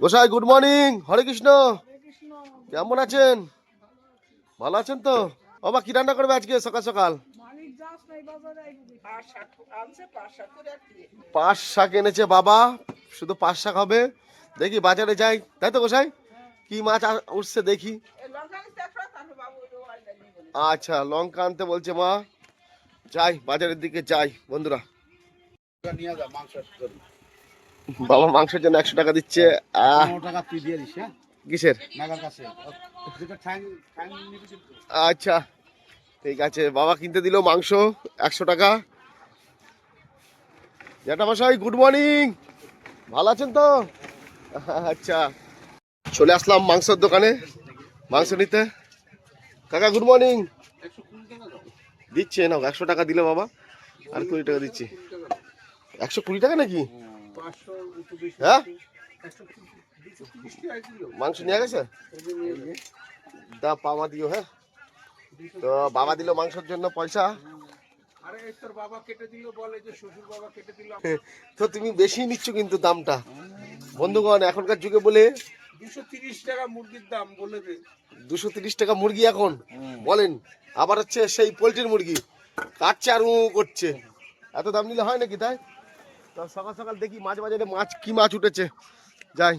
গোসাই good morning, হরে কৃষ্ণ। কেমন আছেন? ভালো আছেন তো? বাবা কি রান্না করবে আজকে সকাল সকাল? পাঁচ শাক এনেছে বাবা, শুধু পাঁচ শাক হবে। দেখি বাজারে যাই, তাই তো গোসাই? কি মাছ উঠছে দেখি। আচ্ছা, লঙ্কা আনতে বলছে মা। যাই বাজারের দিকে যাই বন্ধুরা। বাবা মাংসের জন্য 100 টাকা দিচ্ছে। কিসের? আচ্ছা ঠিক আছে, বাবা কিনতে দিল মাংস 100 টাকা। জ্যাঠামশাই গুড মর্নিং, ভালো আছেন তো? আচ্ছা, চলে আসলাম মাংসের দোকানে মাংস নিতে। কাকা গুড মর্নিং। দিচ্ছে না, 100 টাকা দিল বাবা, আর 20 টাকা দিচ্ছি। 120 টাকা নাকি? হ্যাঁ, মাংস নিয়ে গেছে, দা পাওয়া দিও। হ্যাঁ, তো বাবা দিল মাংসের জন্য পয়সা। তো তুমি বেশি নিচ্ছ কিন্তু দামটা বন্ধুগণ, এখনকার যুগে বলে 230 টাকা মুরগির দাম বলে দে। 230 টাকা মুরগি এখন বলেন। আবার হচ্ছে সেই পোলট্রির মুরগি কাটছে আর করছে, এত দাম নিলে হয় নাকি? তাই তো সকাল সকাল দেখি মাছ বাজারে মাছ, কি মাছ উঠেছে, যাই।